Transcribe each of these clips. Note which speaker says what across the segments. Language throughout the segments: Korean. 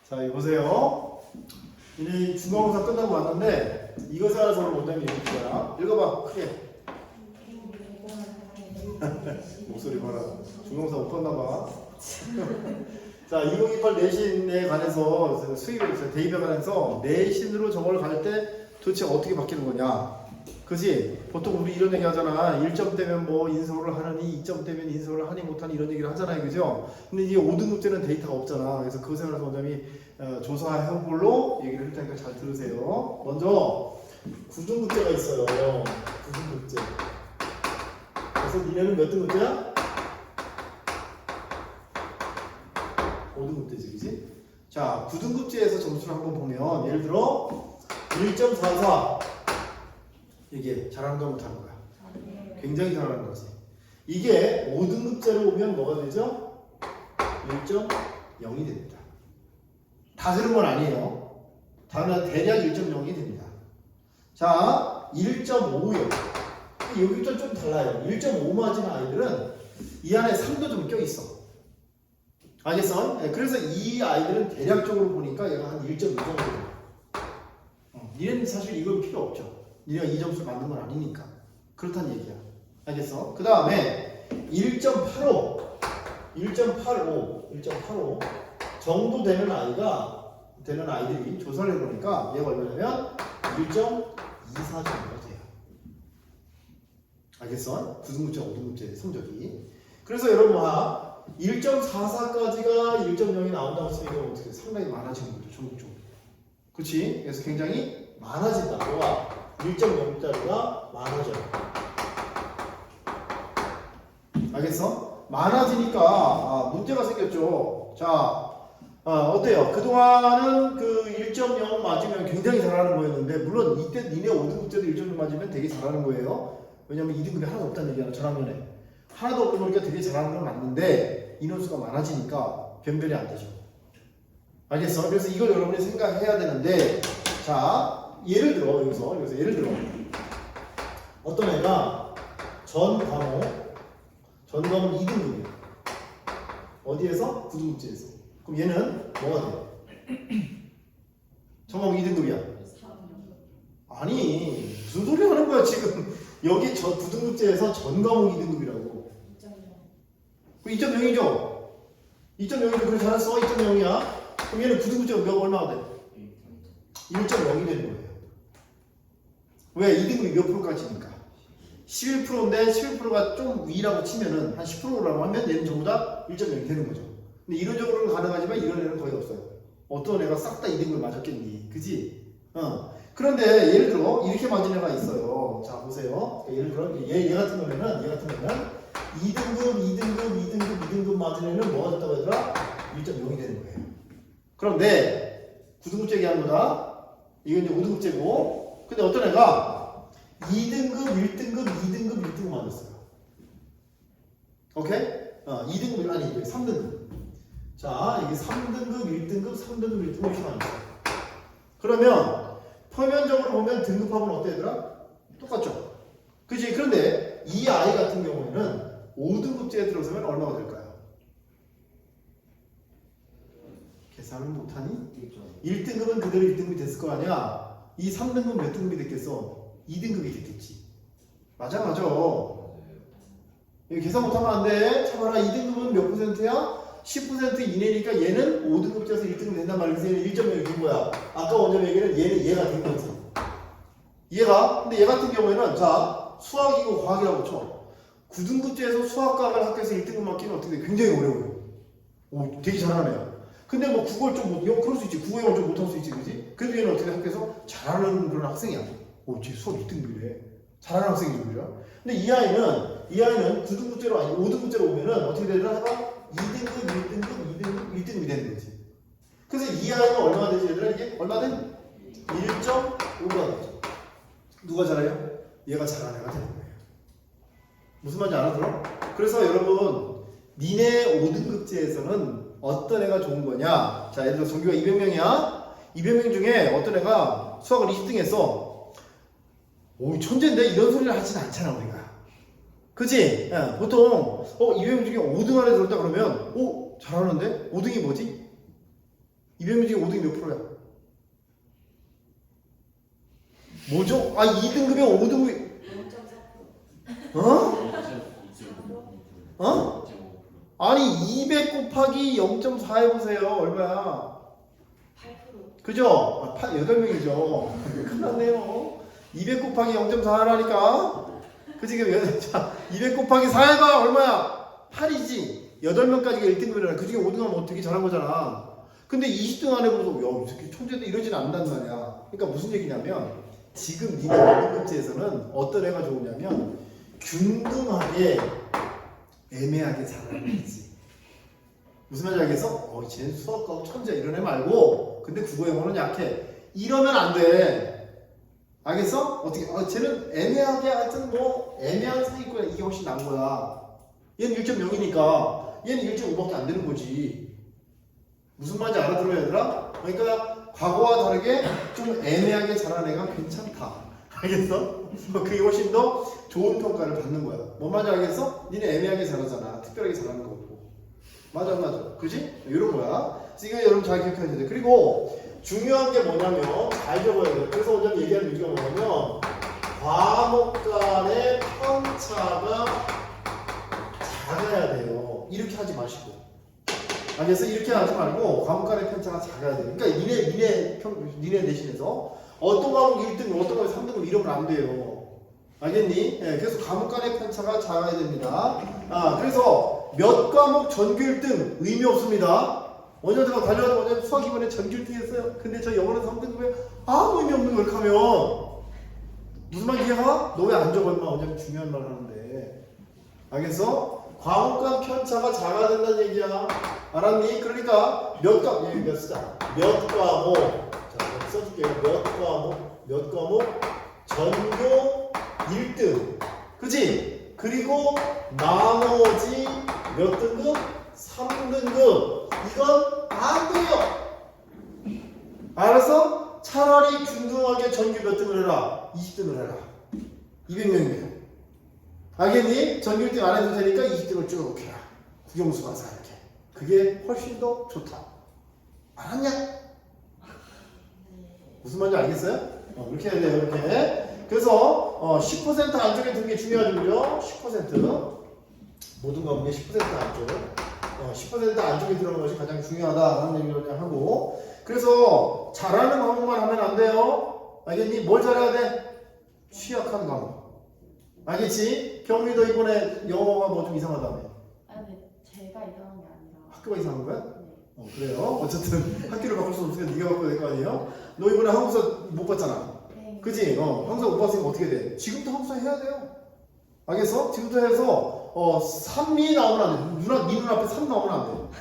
Speaker 1: 자, 이거 보세요. 이제 중간고사 끝나고 왔는데 이것에 알아서 원장님 얘기해 주잖아. 읽어봐, 크게. 목소리 봐라. 중간고사 못 봤나 봐. 자, 2028 내신에 관해서 수입에 대입에 관해서 내신으로 저걸 갈 때 도대체 어떻게 바뀌는 거냐. 그지? 보통 우리 이런 얘기 하잖아. 1점 되면 뭐 인서울을 하느니 2점 되면 인서울을 하니 못하니 이런 얘기를 하잖아요. 그죠? 근데 이게 5등급제는 데이터가 없잖아. 그래서 그것에 관해서 원장님이 조사해 볼로 얘기를 할 테니까 잘 들으세요. 먼저 9등급제가 있어요. 9등급제. 그래서 니네는 몇 등급제야? 5등급제지, 그지? 자, 9등급제에서 점수를 한번 보면 예를 들어 1.44 이게 잘하는 거 못하는 거야. 굉장히 잘하는 거지. 이게 5등급제로 오면 뭐가 되죠? 1.0이 됩니다. 다 그런 건 아니에요. 다만 대략 1.0이 됩니다. 자, 1.5요. 여기부터 좀 달라요. 1.5 맞은 아이들은 이 안에 3도 좀 껴있어. 알겠어? 네, 그래서 이 아이들은 대략적으로 보니까 얘가 한 1.2 정도 돼요. 니네는 사실 이건 필요 없죠. 니네가 이 점수를 만든 건 아니니까. 그렇다는 얘기야. 알겠어? 그 다음에 1.85 정도 되는 아이들이 조사를 해보니까 얘가 얼마냐면 1.24 정도가 돼요. 알겠어? 9등급제, 5등급제 성적이. 그래서 여러분 1.44까지가 1.0이 나온다고 치면 어떻게 상당히 많아지는 거죠. 전국적으로. 그렇지? 그래서 굉장히 많아진다. 뭐가? 1.0짜리가 많아져요. 알겠어? 많아지니까 문제가 생겼죠. 자, 어때요? 그동안은 그 1.0 맞으면 굉장히 잘하는 거였는데 물론 이때 니네 5등급제도 1.0 맞으면 되게 잘하는 거예요. 왜냐면 2등급이 하나도 없다는 얘기잖아. 전학년에. 하나도 없는 거니까 되게 잘하는 건 맞는데 인원수가 많아지니까 변별이 안 되죠. 알겠어? 그래서 이걸 여러분이 생각해야 되는데 자, 예를 들어 여기서 예를 들어 어떤 애가 전 과목 2등급이야. 어디에서? 9등급제에서. 그럼 얘는 뭐가 돼? 전 과목 2등급이야. 아니 무슨 소리 하는 거야 지금. 여기 저 9등급제에서 전 과목 2등급이라고. 2.0이죠? 2.0이죠? 그래 잘했어. 2.0이야. 그럼 얘는 9등급제가 얼마가 돼? 1.0이 되는 거예요. 왜? 2등급이 몇 프로까지니까? 11%인데 11%가 좀 위라고 치면은 한 10%라고 하면 얘는 전부 다 1.0이 되는 거죠. 근데 이론적으로는 가능하지만 이런 애는 거의 없어요. 어떤 애가 싹 다 2등급을 맞았겠니? 그지? 그런데 예를 들어 이렇게 맞은 애가 있어요. 자 보세요. 예를 들어 얘 같은 경우에는 2등급 맞은 애는 뭐가 됐다고 하더라? 1.0이 되는 거예요. 그런데 9등급제 얘기하는 거다. 이건 이제 5등급제고. 근데 어떤 애가 2등급, 1등급, 2등급, 1등급 맞았어요. 오케이? 2등급, 아니 3등급. 자, 이게 3등급, 1등급, 3등급, 1등급 이렇게 나왔어요. 그러면 표면적으로 보면 등급합은 어때 얘들아? 똑같죠? 그치? 그런데 이 아이 같은 경우에는 5등급제에 들어서면 얼마가 될까요? 계산을 못하니? 1등급은 그대로 1등급이 됐을 거 아니야? 이 3등급은 몇 등급이 됐겠어? 2등급이 됐겠지. 맞아. 이거 계산 못하면 안 돼. 참아라. 2등급은 몇 %야? 10% 이내니까 얘는 5등급제에서 1등급 된단 말이야. 그래서 얘는 1.0이 된 거야. 아까 원점 얘기는 얘가 된 거지. 근데 얘 같은 경우에는 자, 수학이고 과학이라고 쳐. 9등급제에서 수학과학을 학교에서 1등급 맞기는 어떻게 돼? 굉장히 어려워요. 오, 되게 잘하는 애야. 근데 뭐 국어를 좀 그럴 수 있지. 국어를 좀 못할 수 있지, 그지? 그래도 얘는 어떻게 학교에서 잘하는 그런 학생이야. 오, 쟤 수학 2등급이래. 잘하는 학생이죠, 그죠? 근데 이 아이는 9등급제로 아니 5등급제로 오면은 어떻게 되더라? 2등급, 1등급, 1등급이 되는 거지. 그래서 이 아이가 얼마가 되지, 얘들아? 이게 얼마든 1.5가 되죠. 누가 잘해요? 얘가 잘하는 애가 되는 거예요. 무슨 말인지 알아들어? 그래서 여러분, 니네 5등급제에서는 어떤 애가 좋은 거냐? 자, 예를 들어 전교가 200명이야. 200명 중에 어떤 애가 수학을 20등 했어. 오, 천재인데 이런 소리를 하진 않잖아, 우리가. 그치? 야, 보통 200명 중에 5등 안에 들었다 그러면 잘하는데? 5등이 뭐지? 200명 중에 5등이 몇 프로야? 뭐죠? 아 2등급에 5등급이
Speaker 2: 0.4%.
Speaker 1: 어? 어? 아니 200 곱하기 0.4 해보세요. 얼마야?
Speaker 2: 8%.
Speaker 1: 그죠? 8명이죠. 큰일 났네요. 200 곱하기 0.4 하라니까. 그치? 200 곱하기 4 해봐. 얼마야? 8이지. 8명까지가 1등급이잖아. 그 중에 5등 하면 되게 잘한 거잖아. 근데 20등 안에 보면서 야, 이 새끼 천재도 이러진 않는단 말이야. 그러니까 무슨 얘기냐면 지금 니네 5등급제에서는 어떤 애가 좋으냐면 균등하게 애매하게 잘하는 거지. 무슨 말인지 알겠어? 쟤는 수학하고 천재 이런 애 말고 근데 국어 영어는 약해. 이러면 안 돼. 알겠어? 어떻게? 쟤는 애매하게 하여튼 뭐 애매한 상위권이야. 이게 훨씬 나은 거야. 얘는 1.0이니까 얘는 1.5밖에 안 되는 거지. 무슨 말인지 알아들어요 얘들아? 그러니까 과거와 다르게 좀 애매하게 잘하는 애가 괜찮다. 알겠어? 그게 훨씬 더 좋은 평가를 받는 거야. 뭔 말인지 알겠어? 니네 애매하게 잘하잖아. 특별하게 잘하는 거고. 맞아. 그지? 이런 거야. 이거 여러분 잘 기억해야 돼. 그리고 중요한 게 뭐냐면 잘 적어야 돼. 그래서 오늘 얘기하는 얘기가 뭐냐면 과목 간의 편차가 작아야 돼요. 이렇게 하지 마시고. 그래서 이렇게 하지 말고 과목 간의 편차가 작아야 돼요. 그러니까 니네 대신해서 어떤 과목 1등, 어떤 과목 3등급 이러면 안 돼요. 알겠니? 예, 그래서 과목 간의 편차가 작아야 됩니다. 그래서 몇 과목 전교 1등 의미 없습니다. 원효대가 달려가는 원효 수학 이번에 전교 1등 했어요. 근데 저 영어는 3등급에 아무 의미 없는 걸 하면 무슨 말 이해가? 너 왜 안 적어 임마? 원효는 중요한 말 하는데. 알겠어? 과목 간 편차가 작아야 된다는 얘기야. 알았니? 그러니까 몇 과목 자 써줄게요. 몇 과목 전교 1등 그치? 그리고 나머지 몇 등급? 3등급 이건 안 돼요. 알았어? 차라리 균등하게 전교 몇 등을 해라? 20등을 해라. 200명이면 알겠니? 전교 1등 안 해도 되니까 20등을 쭉 해라. 국영수 가사 이렇게. 그게 훨씬 더 좋다. 알았냐? 무슨 말인지 알겠어요? 이렇게 해야 돼요. 이렇게. 그래서 10% 안쪽에 드는 게 중요하죠. 그죠? 10% 모든 과목의 10% 안쪽 10% 안쪽에 들어가는 것이 가장 중요하다라는 얘기를 그냥 하고 그래서 잘하는 과목만 하면 안 돼요. 알겠니? 뭘 잘해야 돼? 취약한 과목. 알겠지? 경미도 이번에 영어가 뭐 좀 이상하다며.
Speaker 2: 아니, 제가 이상한 게 아니라.
Speaker 1: 학교가 이상한 거야?
Speaker 2: 네.
Speaker 1: 그래요? 어쨌든 학교를 바꿀 수 없으니까 네가 바꿔야 될 거 아니에요? 너 이번에 한국사 못 봤잖아.
Speaker 2: 네.
Speaker 1: 그지? 한국사 못 봤으니까 어떻게 돼? 지금부터 한국사 해야 돼요. 알겠어? 지금부터 해서 3이 나오면 안 돼. 네 눈앞에 3 나오면 안 돼.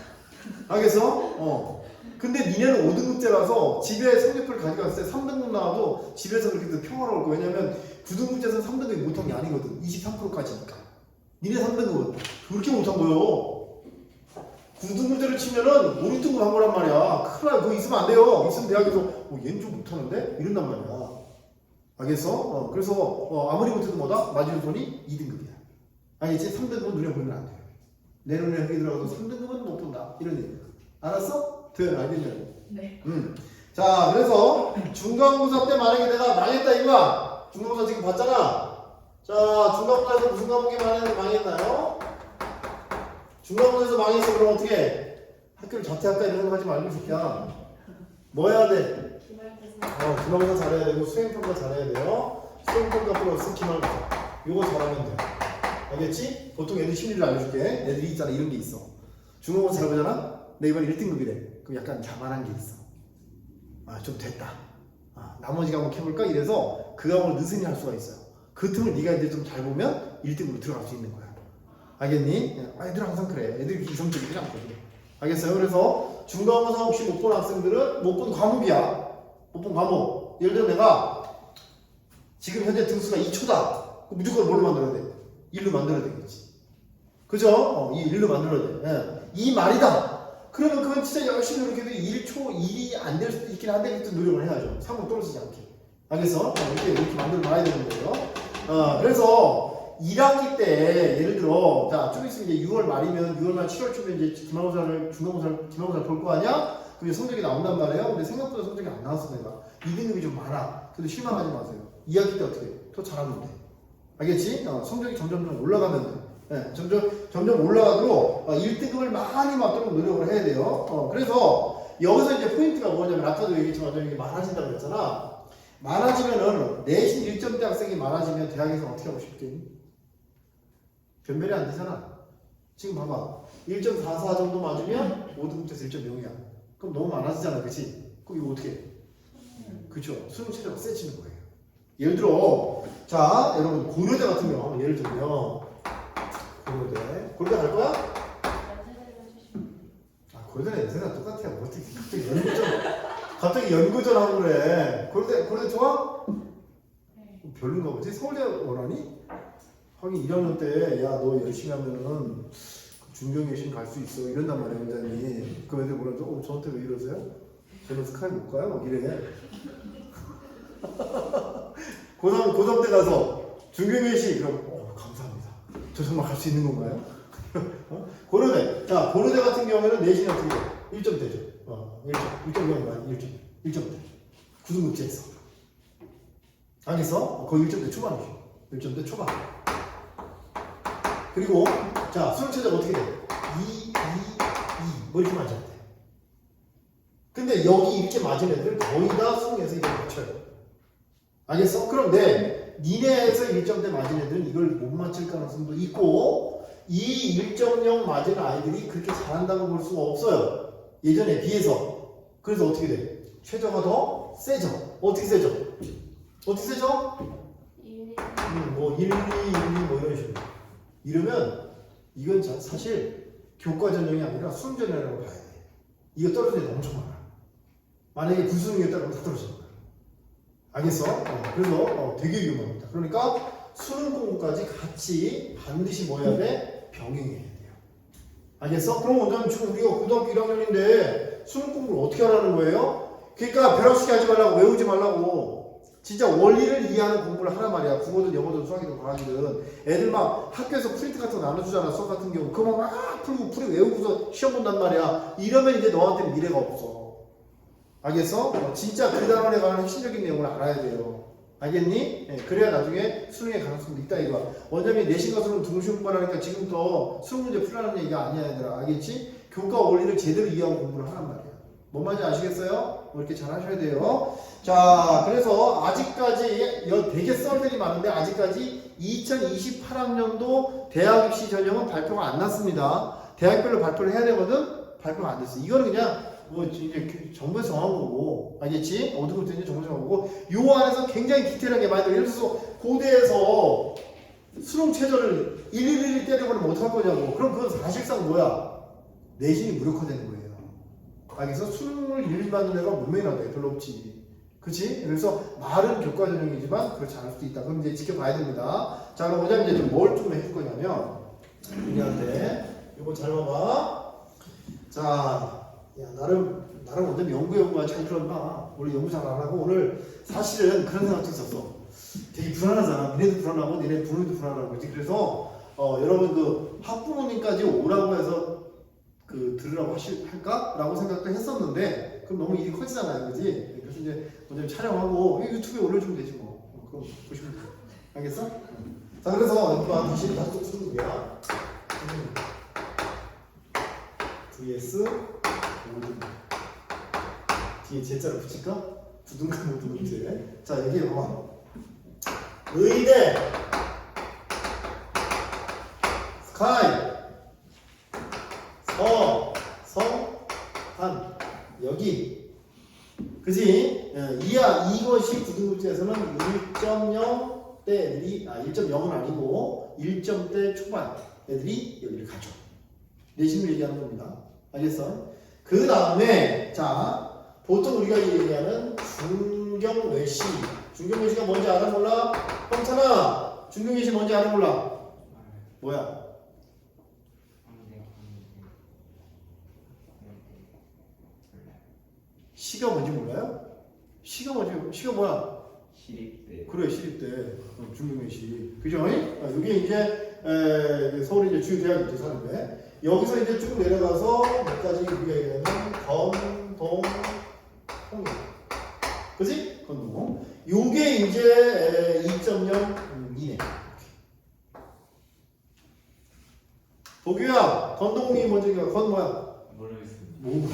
Speaker 1: 알겠어? 근데 니네는 5등급제라서 집에 성적표를 가져갔을 때 3등급 나와도 집에서 그렇게 평화로울 거야. 왜냐면 9등급제에서는 3등급이 못한 게 아니거든. 23%까지니까. 니네 3등급은 그렇게 못한 거예요. 9등급제를 치면은 5, 6등급 한 거란 말이야. 큰일 나. 그거 있으면 안 돼요. 있으면 대학에서 얘는 좀 못하는데? 이런단 말이야. 알겠어? 그래서 아무리 못해도 뭐다? 맞을 돈이 2등급이야. 알겠지? 3등급은 눈에 보이면 안 돼요. 내 눈에 여기 들어가도 3등급은 못 본다. 이런 얘기야. 알았어? 알겠냐?
Speaker 2: 네.
Speaker 1: 자, 그래서 중간고사 때 만약에 내가 망했다 이거야. 중간고사 지금 봤잖아. 자, 중간고사에서 무슨 과목이 망했나요? 중간고사에서 망했어. 그럼 어떻게 해? 학교를 자퇴할까 이런 거 하지 말고 새끼야. 뭐 해야 돼?
Speaker 2: 기말고사.
Speaker 1: 기말고사 잘해야 되고 수행평가 잘해야 돼요. 수행평가 플러스 기말고사. 요거 잘하면 돼. 알겠지? 보통 애들 심리를 알려줄게. 애들이 있잖아. 이런 게 있어. 중간고사 잘 보잖아? 내 이번에 1등급이래. 그럼 약간 자만한 게 있어. 좀 됐다. 나머지 과목 해볼까? 이래서 그 과목을 느슨히 할 수가 있어요. 그 틈을 네가 이제 좀 잘 보면 1등으로 들어갈 수 있는 거야. 알겠니? 애들은 항상 그래. 애들이 이성적이지 않거든. 알겠어요? 그래서 중간고사 혹시 못 본 학생들은 못 본 과목이야. 못 본 과목. 예를 들어 내가 지금 현재 등수가 2초다. 무조건 뭘로 만들어야 돼? 1로 만들어야 되겠지. 그죠? 이 1로 만들어야 돼. 예. 이 말이다. 그러면 그건 진짜 열심히 노력해도 1초 1이 안 될 수도 있긴 한데 그때 노력을 해야죠. 상품 떨어지지 않게. 알겠어? 이렇게 만들어 놔야 되는 거예요. 그래서 1학기 때 예를 들어 자 좀 있으면 이제 6월 말이면 6월 말 7월 초면 이제 중간고사를 볼 거 아니야? 그게 성적이 나온단 말이에요. 근데 생각보다 성적이 안 나왔어 내가. 2등급이 좀 많아. 그래도 실망하지 마세요. 2학기 때 어떻게 해? 더 잘하면 돼. 알겠지? 성적이 점점 올라가면 돼. 네, 점점 올라가도록 1등급을 많이 맞도록 노력을 해야 돼요. 그래서 여기서 이제 포인트가 뭐냐면 아까도 얘기했지만 이게 많아진다고 그랬잖아. 많아지면은 내신 1점대 학생이 많아지면 대학에서 어떻게 하고 싶겠니? 변별이 안 되잖아. 지금 봐봐. 1.44 정도 맞으면 5등급에서 1.0이야. 그럼 너무 많아지잖아. 그치? 그럼 이거 어떻게 해? 그쵸? 수능 체제가 세지는 거예요. 예를 들어, 자, 여러분, 고려대 같은 경우, 예를 들면, 고려대 갈 거야? 아, 고려대는 연세가 똑같아요. 뭐 어떻게 갑자기 연구전 하고 그래. 고려대 좋아? 별론가 보지? 서울대 원하니? 하긴 1학년 때, 야, 너 열심히 하면은 중경외신 갈 수 있어. 이런단 말이야, 원장님. 그 애들 뭐라죠? 저한테 왜 이러세요? 저는 스카이 못 가요? 막 이래. 고3 때 가서 중경외신, 그럼, 감사합니다. 저 정말 갈 수 있는 건가요? 고려대. 자, 고려대 같은 경우에는 내신이 어떻게 돼? 1점대죠. 1.0가 1점대. 9등급제에서. 알겠어? 거의 1점대 초반이죠. 1점대 초반. 그리고 자 수능 최저가 어떻게 돼? 2 뭐 이렇게 맞아야 돼. 근데 여기 이렇게 맞은 애들 거의 다 수능에서 이걸 맞춰요. 알겠어? 그런데 니네에서 1점대 맞은 애들은 이걸 못 맞힐 가능성도 있고 이 1.0 맞은 아이들이 그렇게 잘한다고 볼 수가 없어요. 예전에 비해서. 그래서 어떻게 돼? 최저가 더 세져. 어떻게 세져? 어떻게 세져? 1, 2, 1, 2 뭐 이런 식으로. 이러면 이건 사실 교과 전형이 아니라 수능 전형이라고 봐야 돼. 이거 떨어지는 애 엄청 많아. 만약에 구수능이었다면 다 떨어질 거야. 알겠어? 그래서 되게 위험합니다. 그러니까 수능 공부까지 같이 반드시 뭐 해야 돼? 병행해야 돼요. 알겠어? 그럼 원장님 지금 우리가 고등학교 1학년인데 수능 공부를 어떻게 하라는 거예요? 그러니까 벼락치기 하지 말라고, 외우지 말라고. 진짜 원리를 이해하는 공부를 하란 말이야. 국어든 영어든 수학이든 과학이든. 애들 막 학교에서 프린트 같은 거 나눠주잖아. 수학 같은 경우. 그거 막 풀고 외우고서 시험 본단 말이야. 이러면 이제 너한테 미래가 없어. 알겠어? 진짜 그 단원에 관한 핵심적인 내용을 알아야 돼요. 알겠니? 네, 그래야 나중에 수능의 가능성도 있다 이거야. 원장님이 내신과 수능 동시에 공부를 하니까 지금부터 수능 문제 풀라는 얘기가 아니야 얘들아. 알겠지? 교과 원리를 제대로 이해하고 공부를 하란 말이야. 뭔 말인지 아시겠어요? 뭐 이렇게 잘 하셔야 돼요. 자, 그래서 아직까지 되게 썰들이 많은데 아직까지 2028학년도 대학 입시 전형은 발표가 안 났습니다. 대학별로 발표를 해야 되거든? 발표가 안 됐어. 이거는 그냥 뭐 이제 정부에서 정한 거고, 알겠지? 5등급 이제 정부에서 정한 거고, 요 안에서 굉장히 디테일하게 많이 예를 들어서 고대에서 수능 최저를 111 때려버리면 어떡할 거냐고. 그럼 그건 사실상 뭐야? 내신이 무력화되는 거예요. 알겠어? 수능을 1 받는 애가 몇 명이나 돼? 별로 없지. 그치? 그래서 말은 교과 전형이지만 그렇지 않을 수도 있다. 그럼 이제 지켜봐야 됩니다. 자, 그럼 원장님 이제 뭘 좀 해줄 거냐면, 우리한테, 이거 잘 봐봐. 자, 야, 나름 원장님 연구가 잘 들었나? 원래 연구 잘 안 하고, 오늘 사실은 그런 생각도 있었어. 되게 불안하잖아. 니네도 불안하고, 니네 부모님도 불안하고. 그치? 그래서, 여러분 그 학부모님까지 오라고 해서 들으라고 할까? 라고 생각도 했었는데 그럼 너무 일이 커지잖아요. 그지? 그래서 이제 먼저 촬영하고 유튜브에 올려주면 되지 뭐. 그럼 보시면 돼요. 알겠어? 자, 그래서 여기가 다시 또 수능이야. vs 5등급 뒤에 제자를 붙일까? 9등급 5등급제. 자, 여기 봐봐. 의대 스카이 한 여기 그지? 이것이 9등급제에서는 1.0대 애들이 1.0은 아니고 1점대 초반 애들이 여기를 가죠. 내신을 얘기하는 겁니다. 알겠어? 그 다음에 자 보통 우리가 얘기하는 중경외시. 중경외시가 뭔지 알아 몰라? 형찬아 중경외시 뭔지 알아 몰라? 뭐야? 시가 뭔지 몰라요? 시가 뭐야?
Speaker 3: 시립대.
Speaker 1: 그래, 시립대. 중경외시. 그죠? 여기 이제 서울에 이제 주요 대학이 이제 사는데 여기서 이제 쭉 내려가서 몇 가지 우리가 얘기하면 건, 동, 홍. 그지? 건, 동, 홍. 요게 이제 2.0이네. 도규야, 건동이 먼저 얘기해. 건 뭐야?
Speaker 3: 모르겠습니다.
Speaker 1: 뭐?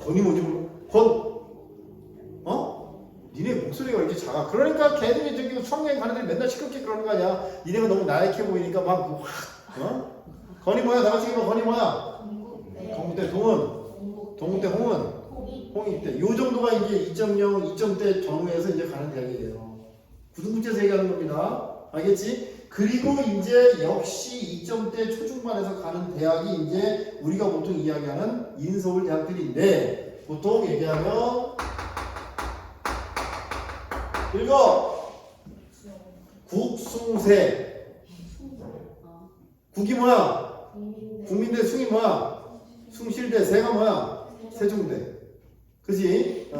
Speaker 1: 건이 뭔지 모르? 건? 어? 니네 목소리가 왜 이렇게 작아? 그러니까 걔들이 저기 수학여행 가는 애들 맨날 시끄럽게 그러는 거 아니야? 니네가 너무 나약해 보이니까 막 어? 건이 뭐야? 다 같이 얘기해. 건이 뭐야?
Speaker 2: 동국대.
Speaker 1: 동국대 동은? 동국대 홍은?
Speaker 2: 홍이.
Speaker 1: 홍이 때. 요 정도가 이제 2.0, 2점대 전후에서 이제 가는 대학이에요. 구등급제에서 얘기하는 겁니다. 알겠지? 그리고 이제 역시 2점대 초중반에서 가는 대학이 이제 우리가 보통 이야기하는 인서울 대학들인데 보통 얘기하면 읽어! 국숭세. 국이 뭐야?
Speaker 2: 국민대.
Speaker 1: 국민대 숭이 뭐야? 숭실대 세가 뭐야? 세종대. 그지?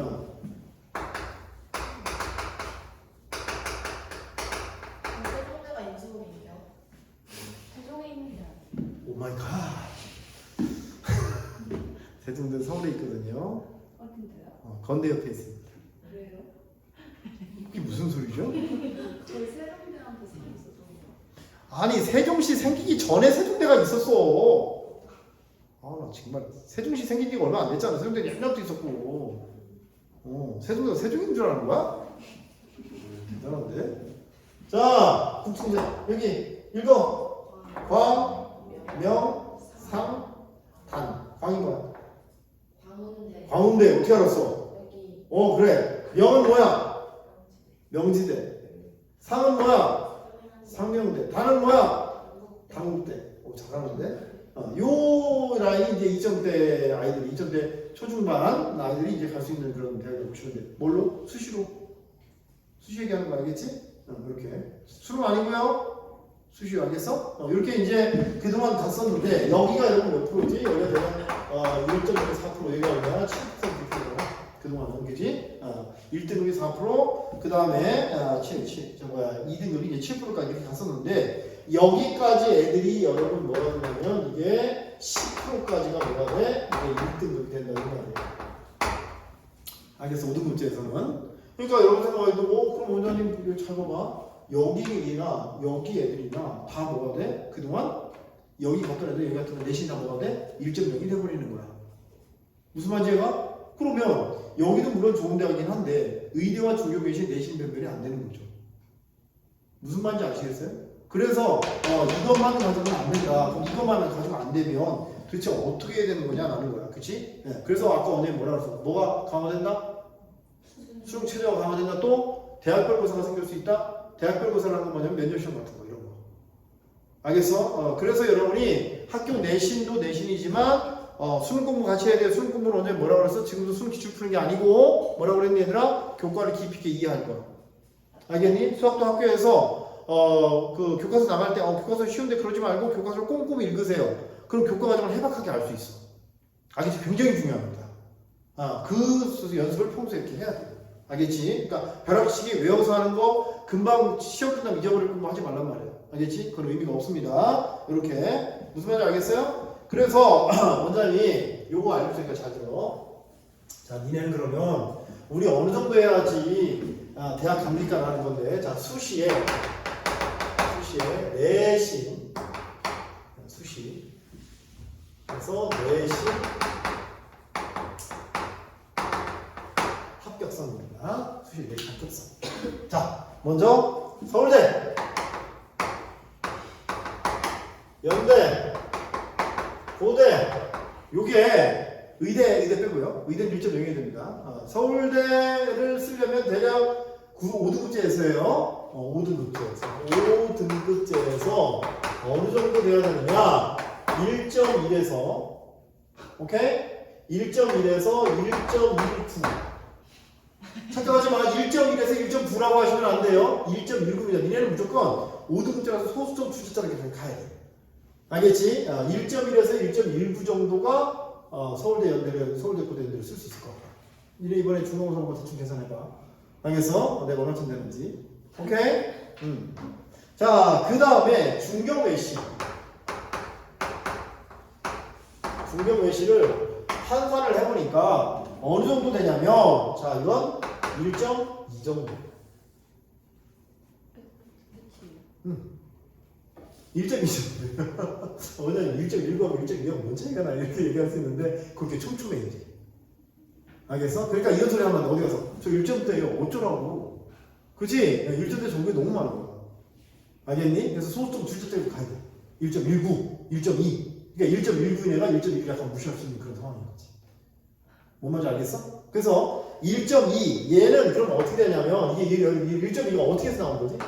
Speaker 2: 세종대가 인수공인데요. 세종에 있는 게 아니에요.
Speaker 1: 오 마이 갓. 세종대 서울에 있거든요.
Speaker 2: 어딘데요?
Speaker 1: 건대 옆에 있습니다.
Speaker 2: 그래요?
Speaker 1: 이게 무슨 소리죠?
Speaker 2: 저희 세종대한테 상 있었던데요.
Speaker 1: 아니 세종시 생기기 전에 세종대가 있었어. 아 나 정말 세종시 생긴 지가 얼마 안 됐잖아. 세종대는 옛날부터 있었고. 세종대가 세종인 줄 아는 거야? 대단한데. 자 국승제 여기 읽어. 광, 명, 상, 단. 광이 뭐야?
Speaker 2: 광운대.
Speaker 1: 광운대 어떻게 알았어?
Speaker 2: 여기
Speaker 1: 그래. 명은 뭐야? 명지대. 상은 뭐야? 상명대. 단은 뭐야? 당국대. 잘하는데? 요 라인이 이제 2점대 아이들이, 2점대 초중반 아이들이 이제 갈 수 있는 그런 대학을 보시면 돼. 뭘로? 수시로. 수시 얘기하는 거 알겠지? 이렇게. 수능 아니고요. 수시 알겠어? 이렇게 이제 그동안 갔었는데 여기가 여러분 몇 프로지? 여기가 내가 1.4% 여기가 얼마야? 7% 그동안은 그지? 1등급이 4%, 그 다음에 2등급이 이제 7%까지 이렇게 갔었는데 여기까지 애들이 여러분 뭐라 그러냐면 이게 10%까지가 뭐가 돼? 이게 1등급이 된다 이 말이에요. 알겠어? 5등급제에서는. 그러니까 여러분 생각해도 그럼 원장님 잘 봐봐. 여기 애들이나 여기 애들이나 다 뭐가 돼? 그동안 여기 갔던 애들 여기 갔던 애들 내신 다 뭐가 돼? 1.0이 돼버리는 거야. 무슨 말인지 얘가? 그러면 여기도 물론 좋은 대학이긴 한데 의대와 중교교시 내신 변별이 안 되는 거죠. 무슨 말인지 아시겠어요? 그래서 이것만 가지고는 안 된다. 그럼 이것만 가지고 안 되면 도대체 어떻게 해야 되는 거냐라는 거야. 그치? 네. 그래서 아까 원장님 뭐라 그랬어? 뭐가 강화된다? 수능 최저가 강화된다. 또 대학별 고사가 생길 수 있다. 대학별 고사라는 건 뭐냐면 면접시험 같은 거 이런 거. 알겠어? 그래서 여러분이 학교 내신도 내신이지만 수능 공부 같이 해야 돼요. 수능 공부는 언제 뭐라고 그랬어? 지금도 수능 기출 푸는 게 아니고 뭐라고 그랬니 얘들아? 교과를 깊이 있게 이해할 거야. 알겠니? 수학도 학교에서 그 교과서 나갈 때 교과서 쉬운데 그러지 말고 교과서를 꼼꼼히 읽으세요. 그럼 교과 과정을 해박하게 알 수 있어. 알겠지? 굉장히 중요합니다. 그 연습을 평소에 이렇게 해야 돼요. 알겠지? 그러니까 벼락치기 외워서 하는 거 금방 시험 끝나면 잊어버릴 공부 하지 말란 말이에요. 알겠지? 그건 의미가 없습니다. 이렇게 무슨 말인지 알겠어요? 그래서 원장님이 요거 알려주니까 잘 들어. 자, 니네는 그러면 우리 어느 정도 해야지 대학 갑니까라는 건데, 자 수시에 내신 수시 그래서 내신 합격선입니다. 수시 내신 합격선. 자, 먼저 서울대, 연대, 고대, 요게 의대 빼고요. 의대는 1.0이 됩니다. 서울대를 쓰려면 대략 5등급제에서요. 5등급제에서 어느 정도 되어야 되느냐? 1.1에서 오케이? 1.1에서 1.19. 착각하지 마. 1.1에서 1.9라고 하시면 안 돼요. 1.19입니다. 니네는 무조건 5등급제라서 소수점 투지자를 이렇게 가야 돼. 알겠지? 1.1에서 1.19 정도가 서울대 연대를, 서울대 고대 연대를 쓸 수 있을 것 같아. 니네 이번에 중간고사 대충 계산해봐. 알겠어? 내가 얼마쯤 되는지. 오케이? 자, 그 다음에 중경 외시. 중경 외시를 환산을 해보니까 어느 정도 되냐면, 자, 이건 1.2 정도. 1.2 정도. 원래는 1.1하고 1.2하고 뭔 차이가 나 이렇게 얘기할 수 있는데 그렇게 촘촘해 이제. 알겠어? 그러니까 이런 소리 하면 어디 가서 저 1점대예요 어쩌라고. 그치? 1점대 정보이 너무 많은 거야. 알겠니? 그래서 소수점 둘째째로 가야 돼. 1.19, 1.2. 그러니까 1.19인 애가 1.2를 약간 무시할 수 있는 그런 상황인 거지. 뭔 말인지 알겠어? 그래서 1.2 얘는 그럼 어떻게 되냐면 이게 1.2가 어떻게 해서 나오는 거지?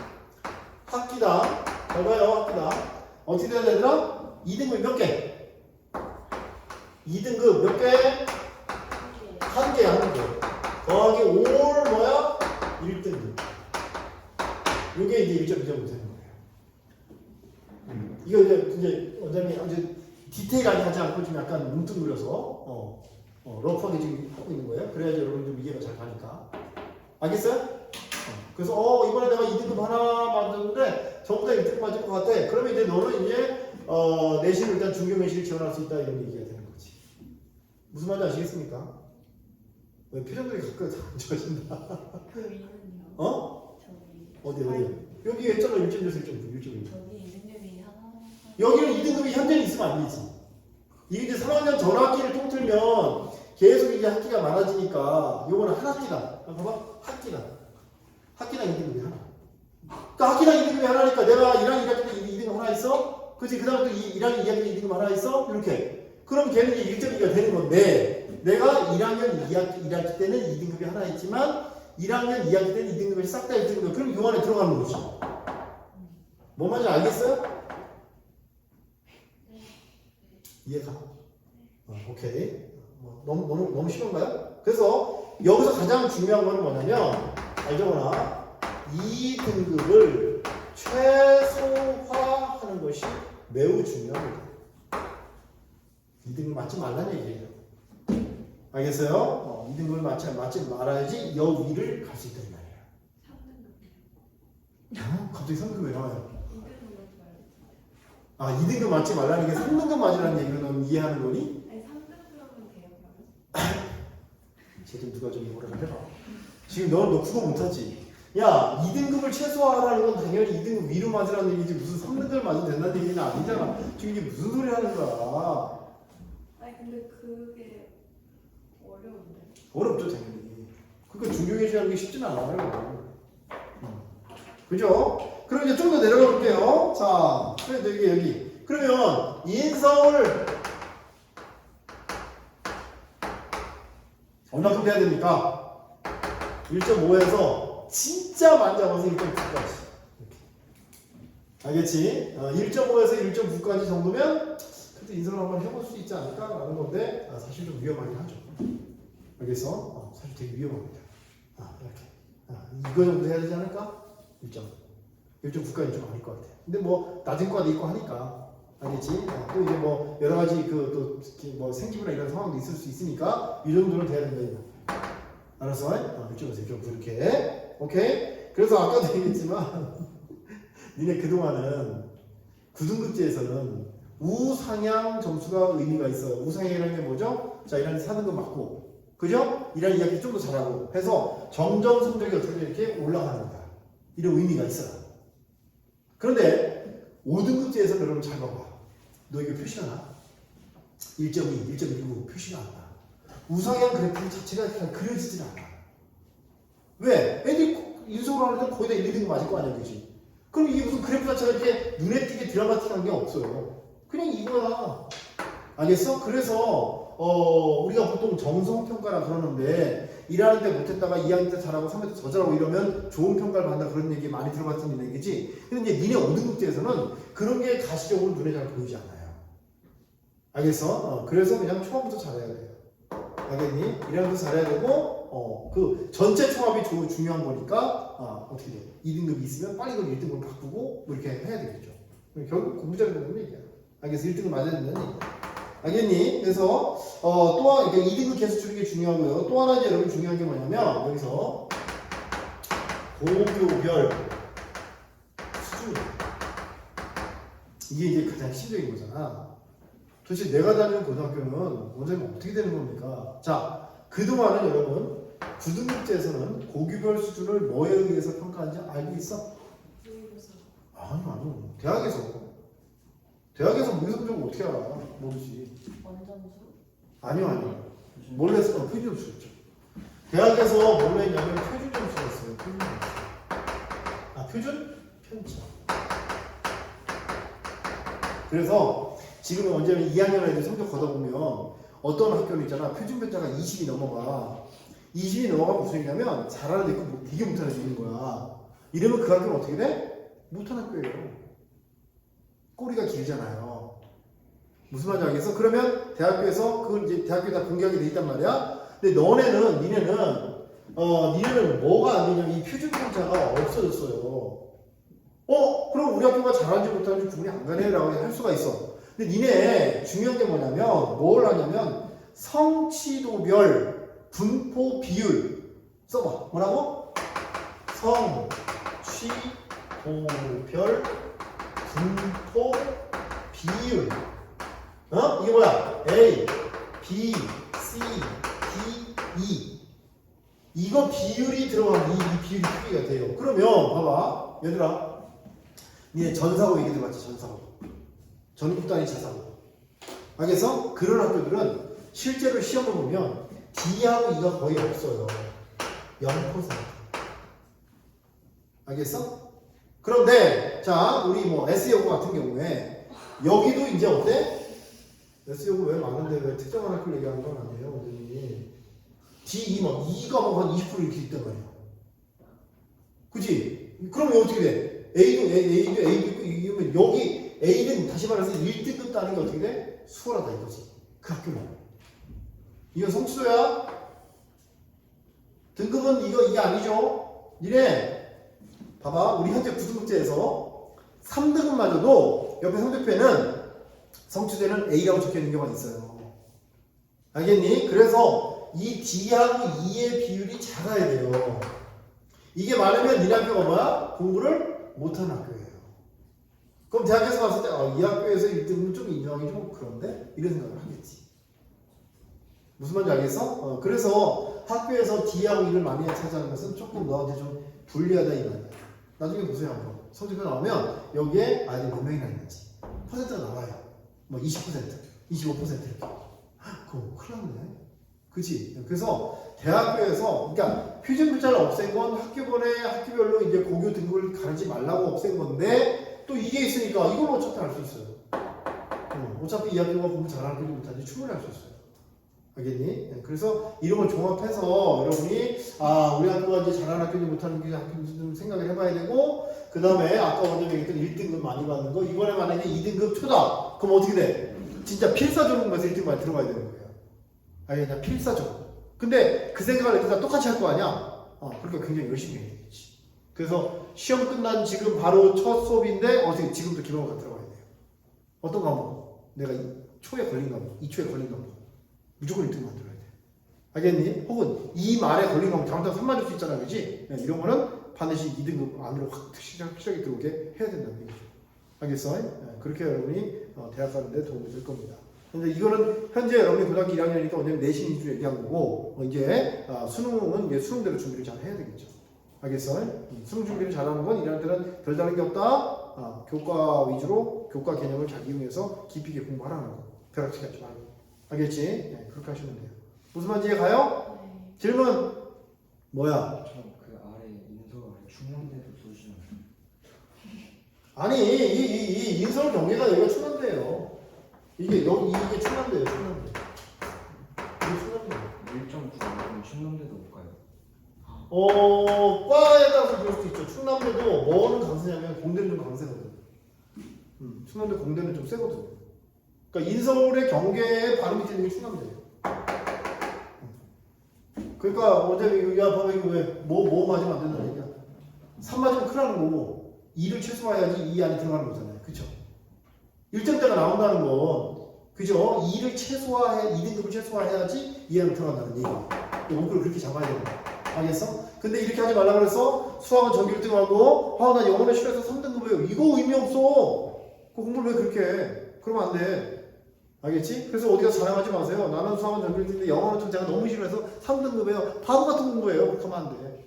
Speaker 1: 학기당 잘 봐요 학기당 어떻게 돼야 되더라? 2등급 몇 개? 2등급 몇 개? 한 개야 한 개. 더하기 5올 뭐야? 1등급. 요게 이제 1.2 정도 되는 거예요. 이거 이제 원장님이 아주 디테일하게 하지 않고 좀 약간 뭉뚱그려서 러프하게 지금 하고 있는 거예요. 그래야지 여러분 좀 이해가 잘 가니까. 알겠어요? 그래서 이번에 내가 2등급 하나 만들었는데 전부 다 1등급 맞을 것 같아. 그러면 이제 너는 이제 내신을 일단 중교 내신을 지원할 수 있다 이런 얘기가 되는 거지. 무슨 말인지 아시겠습니까? 왜 표정들이 가끔 안 좋아진다.
Speaker 2: 그 위는요?
Speaker 1: 어디? 여기 했잖아 1.6에서 1.9, 1.1.
Speaker 2: 저기 2등급이 하나.
Speaker 1: 여기는 2등급이 현재는 있으면 안 되지. 이게 이제 3학년 전 학기를 통틀면 계속 이제 학기가 많아지니까 요거는 한 학기다. 봐봐. 학기당 2등급이 하나. 그러니까 학기당 2등급이 하나니까 내가 1학년 2학기 때 2등급 하나 있어? 그치? 그 다음에 또 1학년 2학기 때 2등급 하나 있어? 이렇게. 그럼 걔는 이제 1.2가 되는 건데 내가 1학년 1학기 때는 2등급이 하나 있지만 1학년 2학기 때는 2등급이 싹 다 1등급. 그럼 요 안에 들어가는 거지. 뭔 말인지 알겠어요? 이해가? 오케이. 너무 심한가요? 그래서 여기서 가장 중요한 건 뭐냐면 잘 적어놔. 2등급을 최소화하는 것이 매우 중요합니다. 2등급 맞지 말라는 얘기예요. 알겠어요? 2등급을 맞지 말아야지 여 위를 갈 수 있다 이 말이에요. 3등급. 갑자기 3등급 왜 나와요? 2등급 맞지 말라는 게 3등급 맞으라는 얘기를 넌 이해하는 거니?
Speaker 2: 아니 3등급은 돼요 그러면?
Speaker 1: 쟤좀 누가 좀 뭐라 해봐. 지금 너 국어 못하지? 야 2등급을 최소화하라는 건 당연히 2등급 위로 맞으라는 얘기지 무슨 3등급을 맞으면 된다는 얘기는 아니잖아. 지금 이게 무슨 소리 하는 거야?
Speaker 2: 아니 근데 그게 어려운데.
Speaker 1: 어렵죠 당연히. 그러니까 중교예시하는 게 쉽진 않아요. 그죠? 그럼 이제 좀 더 내려가 볼게요. 자, 여기. 그러면 인서울 얼마큼 돼야 됩니까? 1.5에서 진짜 많이 잡아서 1.9까지. 알겠지? 1.5에서 1.9까지 정도면 그래도 인서울 한번 해볼 수 있지 않을까라는 건데 사실 좀 위험하긴 하죠. 알겠어? 사실 되게 위험합니다. 이렇게. 이거 정도 해야 되지 않을까? 1.9까지 좀 아닐 것 같아. 근데 뭐 낮은 과도 있고 하니까 알겠지? 또 이제 뭐 여러 가지 뭐 생기부나 이런 상황도 있을 수 있으니까 이 정도는 돼야 된다. 알았어? 1.5에서 1.9 이렇게. 오케이? 그래서 아까도 얘기했지만 니네 그동안은 9등급제에서는 우상향 점수가 의미가 있어요. 우상향이라는 게 뭐죠? 자, 1학년 4등급 맞고 그죠? 1학년 2학기 좀 더 잘하고 해서 점점 성적이 어떻게 이렇게 올라가는 거야. 이런 의미가 있어요. 그런데 5등급제에서는 여러분 잘 봐봐. 너 이거 표시가 나? 1.2, 1.19 표시가 안 나. 우상향 그래프 자체가 그냥 그려지질 않아. 왜? 애들이 인수를 하는데 거의 다 1, 2등급 맞을 거 아니야, 그지? 그럼 이게 무슨 그래프 자체가 이렇게 눈에 띄게 드라마틱한 게 없어요. 그냥 이거야. 알겠어? 그래서 우리가 보통 정성평가라 그러는데 1학년 때 못했다가 2학년 때 잘하고 3학년 때 더 잘하고 이러면 좋은 평가를 받는다 그런 얘기 많이 들어봤던 얘기지. 근데 이제 니네 5등급제에서는 그런 게 가시적으로 눈에 잘 보이지 않아요. 알겠어? 그래서 그냥 처음부터 잘해야 돼요. 알겠니? 1학년도 잘해야 되고 그 전체 총합이 중요한 거니까 어떻게 돼? 2등급이 있으면 빨리 그걸 1등급으로 바꾸고 뭐 이렇게 해야 되겠죠. 결국 공부 잘한다는 얘기야. 알겠어? 1등급 맞아야 된다는 얘기야. 알겠니? 그래서 또한 2등급 계속 주는 게 중요하고요. 또 하나 이제 여러분 중요한 게 뭐냐면 여기서 고교별 수준 이게 이제 가장 핵심적인 거잖아. 도대체 내가 다니는 고등학교는 원장님 어떻게 되는 겁니까? 자, 그동안은 여러분 구등급제에서는 고교별 수준을 뭐에 의해서 평가하는지 알고 있어?
Speaker 2: 모의고사.
Speaker 1: 아니 대학에서 모의 성적을 어떻게 알아? 모르지.
Speaker 2: 원점수.
Speaker 1: 아니요. 몰래 했어. 표준 점수였죠. 대학에서 몰래 했냐면 표준 점수가 있어요. 표준 점수. 표준 편차. 그래서 지금 언제면 2학년 애들 성적 걷어보면 어떤 학교는 있잖아. 표준 편차가 20이 넘어가. 20이 넘어가면 무슨 얘기냐면 잘하는 데 있고 되게 못하는 데 있는 거야. 이러면 그 학교는 어떻게 돼? 못하는 학교예요. 꼬리가 길잖아요. 무슨 말인지 알겠어? 그러면 대학교에서 그걸 이제 대학교에 다 공개하게 돼 있단 말이야. 근데 니네는 뭐가 안 되냐면 이 표준 편차가 없어졌어요. 그럼 우리 학교가 잘하는지 못하는지 구분이 안 가네라고 할 수가 있어. 근데 니네 중요한 게 뭐냐면 뭘 하냐면 성취도별 분포 비율 써봐. 뭐라고? 성취도별 분포 비율. 이게 뭐야? A, B, C, D, E. 이거 비율이 들어가면 이 비율이 크기가 돼요. 그러면 봐봐. 얘들아. 니네 전사고 얘기 들어봤지? 전사고. 전국 단위 자사고. 알겠어? 그런 학교들은 실제로 시험을 보면 D하고 E가 거의 없어요. 0%. 알겠어? 그런데 자 우리 뭐 S여고 같은 경우에 여기도 이제 어때? S여고 왜 많은데 왜 특정한 학교를 얘기하는 건 아니에요. 완전히 D, E 뭐 2가 뭐 한 20% 이렇게 있단 말이야. 그치? 그럼 어떻게 돼? A도 있고 이면 여기 A는 다시 말해서 1등급 따는 게 어떻게 돼? 수월하다 이거지. 그 학교는. 이건 성취도야. 등급은 이게 아니죠. 니네 봐봐. 우리 현재 9등급제에서 3등급마저도 옆에 성적표에는 성취도에는 A라고 적혀있는 경우가 있어요. 알겠니? 그래서 이 D하고 E의 비율이 작아야 돼요. 이게 많으면 니네 학교가 뭐야? 공부를 못하는 학교예요. 그럼 대학에서 봤을 때 이 학교에서 1등은 좀 인정하기 좀 그런데? 이런 생각을 하겠지. 무슨 말인지 알겠어? 그래서 학교에서 D하고 E를 많이 찾아하는 것은 조금 너한테 좀 불리하다 이 말이야. 나중에 보세요 한번. 성적표 나오면 여기에 아이들 몇 명이나 있는지 퍼센트가 나와요. 뭐 20%, 25% 이렇게. 그거 큰일 났네. 그치? 그래서 대학교에서 그러니까 표준 편차를 없앤 건 학교별로 이제 고교 등급을 가르치지 말라고 없앤 건데 또 이게 있으니까 이걸 어차피 할 수 있어요. 어차피 이 학교가 공부 잘하는 학교지 못하는지 충분히 할 수 있어요. 알겠니? 그래서 이런 걸 종합해서 여러분이 우리 학교가 이제 잘하는 학교인지 못하는 학교인지 좀 생각을 해봐야 되고 그 다음에 아까 먼저 얘기했던 1등급 많이 받는 거 이번에 만약에 2등급 초다 그럼 어떻게 돼? 진짜 필사적으로에서 1등 많이 들어가야 되는 거예요. 그냥 필사적으로. 근데 그 생각을 일단 똑같이 할 거 아니야? 그러니까 굉장히 열심히 해야 되겠지. 그래서 시험 끝난 지금 바로 첫 수업인데 어떻게 지금부터 기본과 들어가야 돼요. 어떤 과목? 내가 초에 걸린 과목, 2초에 걸린 과목 무조건 1등 만들어야 돼. 알겠니? 혹은 이 말에 걸린 과목 다음 달 3만 줄 수 있잖아, 그렇지? 이런 거는 반드시 2등급 안으로 확 확실하게 들어오게 해야 된다는 얘기죠. 알겠어? 그렇게 여러분이 대학 가는 데 도움이 될 겁니다. 근데 이거는 현재 여러분이 고등학교 1학년이니까 오늘 내신 위주로 얘기한 거고 이제 수능은 이제 수능대로 준비를 잘 해야 되겠죠. 알겠어? 수능 준비를 잘하는 건 1학년 때는 별다른 게 없다. 교과 위주로 교과 개념을 잘 이용해서 깊이 있게 공부하라는 거. 벼락치기 하지 말고. 알겠지? 네, 그렇게 하시면 돼요. 무슨 말인지 가요?
Speaker 2: 네.
Speaker 1: 질문 뭐야?
Speaker 3: 저 그 아래 인서울 충남대도 쏘시나요?
Speaker 1: 아니 이 인서울 경계가 여기가 충남대예요. 이게 충남대예요. 충남대. 이게 충남대예요.
Speaker 3: 1.9면 충남대도 올까요?
Speaker 1: 과에 따라서 그럴 수도 있죠. 충남대도 뭐는 강세냐면 공대는 좀 강세거든. 충남대 공대는 좀 세거든. 그러니까 인서울의 경계에 바로 밑에 있는 게 충남대예요. 그러니까 어제 야 봐봐 이거 뭐 맞으면 안 된다는 얘기야. 3 맞으면 큰일 나는 거고 2를 최소화해야지 2 안에 들어가는 거잖아요. 그쵸? 1점대가 나온다는 건 그죠? 2를 최소화해 2등급을 최소화해야지 2 안에 들어간다는 얘기야. 목표를 그렇게 잡아야 되는 거야. 알겠어? 근데 이렇게 하지 말라 그래서 수학은 전교 1등하고 나 영어는 실에서 3등급이에요. 이거 의미 없어. 그 공부를 왜 그렇게 해? 그러면 안 돼. 알겠지? 그래서 어디가 자랑하지 마세요. 나는 수학은 전교 1등인데 영어는 좀 제가 너무 싫어해서 3등급이에요. 바보 같은 공부예요. 그러면 안 돼.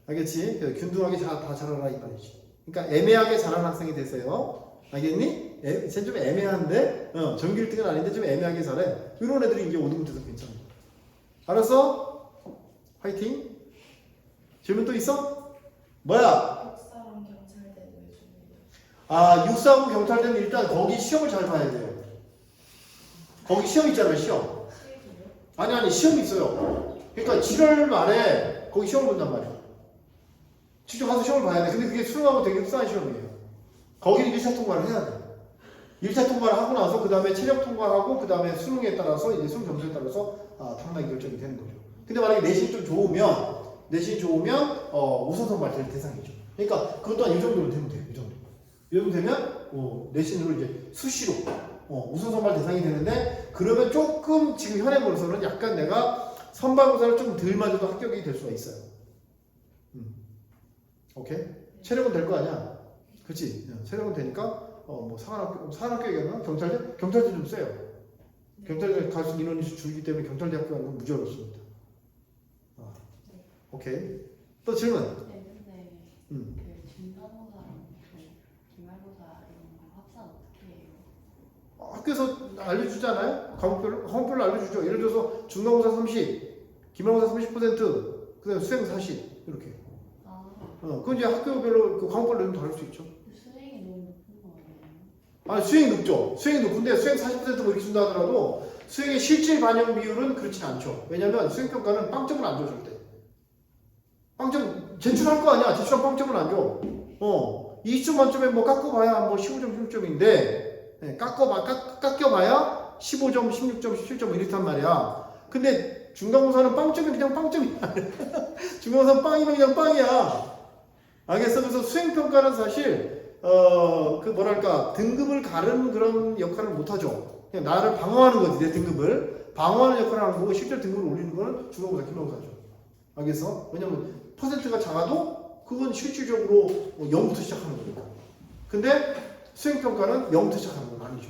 Speaker 1: 알겠지? 그래서 균등하게 다 잘하라 이 말이지. 그러니까 애매하게 잘하는 학생이 되세요. 알겠니? 쟤 좀 애매한데? 전교 1등은 아닌데 좀 애매하게 잘해. 이런 애들이 이제 5등급 돼서 괜찮아. 알았어? 화이팅! 질문 또 있어? 뭐야?
Speaker 2: 역사랑 경찰대 왜 준비해요?
Speaker 1: 아, 육사하고 경찰대는 일단 거기 시험을 잘 봐야 돼요. 거기 시험 있잖아요, 시험.
Speaker 2: 실기요?
Speaker 1: 아니, 시험이 있어요. 그러니까 7월 말에 거기 시험을 본단 말이야. 직접 가서 시험을 봐야 돼. 근데 그게 수능하고 되게 흡사한 시험이에요. 거기는 1차 통과를 해야 돼. 1차 통과를 하고 나서 그 다음에 체력 통과하고 그 다음에 수능에 따라서 이제 수능 점수에 따라서 당락이 결정이 되는 거죠. 근데 만약에 내신이 좀 좋으면 우선 선발 될 대상이죠. 그러니까 그것 또한 이 정도로 되면 돼요. 이 정도. 이 정도 되면 내신으로 이제 수시로 우선 선발 대상이 되는데 그러면 조금 지금 현행으로서는 약간 내가 선발고사를 좀 덜 맞아도 합격이 될 수가 있어요. 오케이? 체력은 될 거 아니야. 그치? 체력은 되니까 뭐 상한학교 얘기하면 경찰대 좀 세요. 경찰대 갈 수 있는 인원이 줄기 때문에 경찰대학교 가는 건 무지 어렵습니다. 오케이. 또 질문.
Speaker 2: 네, 근데 그 중간고사랑 그 기말고사 이런 거 합산 어떻게 해요?
Speaker 1: 학교에서 알려주잖아요. 과목별로 알려주죠. 예를 들어서 중간고사 30, 기말고사 30%, 그다음에 수행 40 이렇게. 그건 이제 학교별로 그 과목별로 다를 수 있죠.
Speaker 2: 수행이 너무 높은 거 아니에요?
Speaker 1: 아니 수행이 높죠. 수행이 높은데 수행 40%뭐 이렇게 준다 하더라도 수행의 실질 반영 비율은 그렇진 않죠. 왜냐면 수행평가는 빵점을 안 줘, 절대. 빵점 제출할 거 아니야. 제출한 빵점을 안 줘. 20점 만점에 뭐 깎아봐야 뭐 15점, 16점인데 깎여봐야 15점, 16점, 17점 이렇단 말이야. 근데 중간고사는 빵점이 그냥 빵점이야. 중간고사는 빵이면 그냥 빵이야. 알겠어? 그래서 수행평가는 사실 그 뭐랄까 등급을 가르는 그런 역할을 못하죠. 그냥 나를 방어하는 거지. 내 등급을 방어하는 역할을 하는 거고 실제 등급을 올리는 거는 중간고사, 기말고사죠. 알겠어? 왜냐면 퍼센트가 작아도 그건 실질적으로 0부터 시작하는 거니까. 근데 수행평가는 0부터 시작하는 건 아니죠.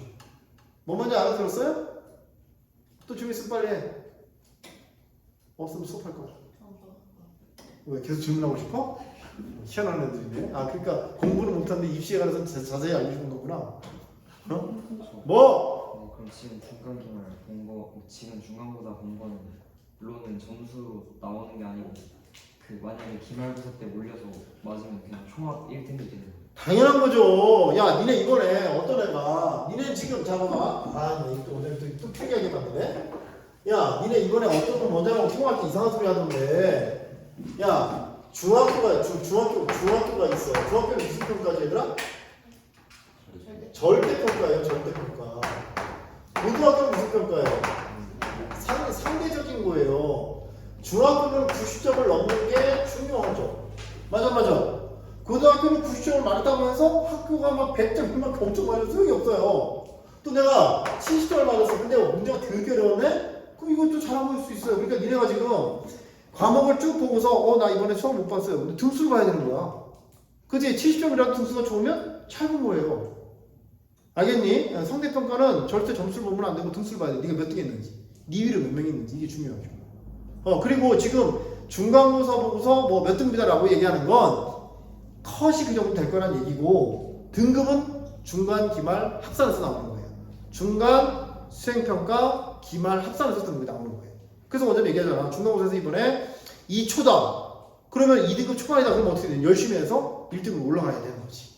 Speaker 1: 뭐 먼저 알아들었어요? 또 좀 있으면 빨리 해. 없으면 수업할 거야. 왜 계속 질문하고 싶어? 희한한 애들이네. 그러니까 공부를 못하는데 입시에 관해서 자세히 알려주는 거구나. 뭐?
Speaker 3: 그럼 지금 중간기말 본 거, 지금 중간고사 본 거는 물론은 점수 나오는 게 아니고 그 만약에 기말고사 때 몰려서 맞으면 그냥 총합 1등이 되는 거예요.
Speaker 1: 당연한 거죠. 야, 니네 이번에 어떤 애가 니네 지금 잡아봐. 네, 또 오늘 또 특이하게 봤네. 야, 니네 이번에 어떤 분 원장하고 통화할 때 이상한 소리 하던데. 야, 중학교가 있어. 중학교는 무슨 평가지 얘들아? 절대평가예요. 절대평가. 고등학교는 무슨 평가예요? 상대적인 거예요. 중학교는 90점을 넘는 게 중요하죠. 맞아. 고등학교는 90점을 맞았다고 해서 학교가 막 100점만 엄청 맞으면 소용이 없어요. 또 내가 70점을 맞았어. 근데 문제가 되게 어려웠네? 그럼 이것도 잘한 거일 수 있어요. 그러니까 니네가 지금 과목을 쭉 보고서 나 이번에 수업 못 봤어요. 근데 등수를 봐야 되는 거야. 그치? 70점이라도 등수가 좋으면 잘 본 거예요. 알겠니? 상대평가는 절대 점수를 보면 안 되고 등수를 봐야 돼. 네가 몇 등 했는지. 네 위로 몇 명 있는지. 이게 중요하죠. 그리고 지금 중간고사 보고서 뭐 몇 등비다라고 얘기하는 건 컷이 그 정도 될 거란 얘기고 등급은 중간, 기말, 합산해서 나오는 거예요. 중간, 수행평가, 기말, 합산해서 등급이 나오는 거예요. 그래서 어제 얘기하잖아. 중간고사에서 이번에 2초다. 그러면 2등급 초반이다. 그러면 어떻게 돼? 열심히 해서 1등으로 올라가야 되는 거지.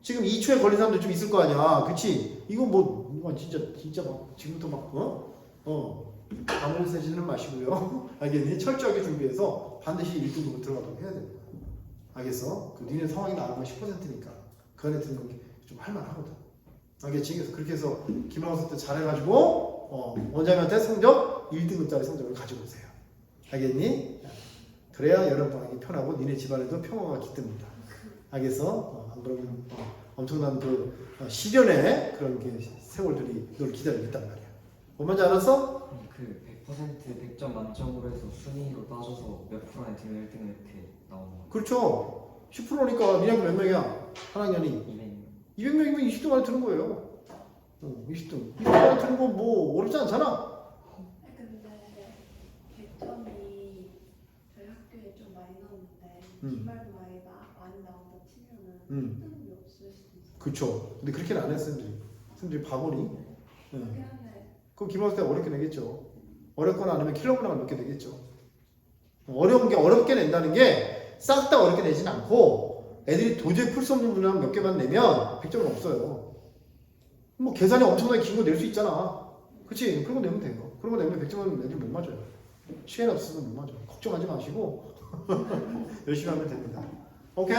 Speaker 1: 지금 2초에 걸린 사람들 좀 있을 거 아니야. 그치? 이거 뭐 진짜 막 지금부터 막 아무 세지는 마시고요. 알겠니? 철저하게 준비해서 반드시 1등급으로 들어가도록 해야 됩니다. 알겠어? 니네 상황이 나오면 10%니까 그 안에 드는 게 좀 할만하거든. 알겠지? 그래서 그렇게 해서 기말고사 때 잘해가지고 원장님한테 성적 1등급짜리 성적을 가지고 오세요. 알겠니? 그래야 여름방학이 편하고 니네 집안에도 평화가 깃듭니다. 알겠어? 안 그러면 엄청난 그 시련의 그런 게 세월들이 널 기다리고 있단 말이야. 뭔 말인지 알았어?
Speaker 3: 그 100% 100점 만점으로 해서 순위로 따져서 몇 프로 안에 들면 1등 이렇게 나오는 거예요.
Speaker 1: 그렇죠. 10%니까 니네 몇 명이야? 한 학년이
Speaker 3: 200명.
Speaker 1: 200명이면 20등 안에 드는 거예요. 20등. 20등 안에 드는 거 뭐 어렵지 않잖아.
Speaker 2: 근데 100점이 저희 학교에 좀 많이 나오는데 기말고사에다 많이 나온다 치면은 1등이 없을 수도 있어요.
Speaker 1: 그쵸. 근데 그렇게는 안 했어, 선생님들이 바보니.
Speaker 2: 그렇긴 한데
Speaker 1: 그럼 기말고사 때 어렵게 내겠죠. 어렵거나 아니면 킬로그램을 몇 개 내겠죠. 어려운 게 어렵게 낸다는 게 싹 다 어렵게 내진 않고 애들이 도저히 풀 수 없는 문항 몇 개만 내면 100점은 없어요. 뭐 계산이 엄청나게 긴 거 낼 수 있잖아. 그치? 그런 거 내면 돼요. 그런 거 내면 100점은 애들 못 맞아요. 시간이 없어서 못 맞아요. 걱정하지 마시고 열심히 하면 됩니다. 오케이?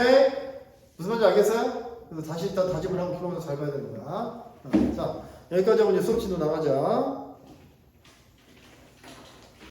Speaker 1: 무슨 말인지 알겠어요? 그래서 다시 일단 다짐을 하고 기록을 잘 봐야 되는 거야. 자, 여기까지 하고 이제 수업 진도 나가자.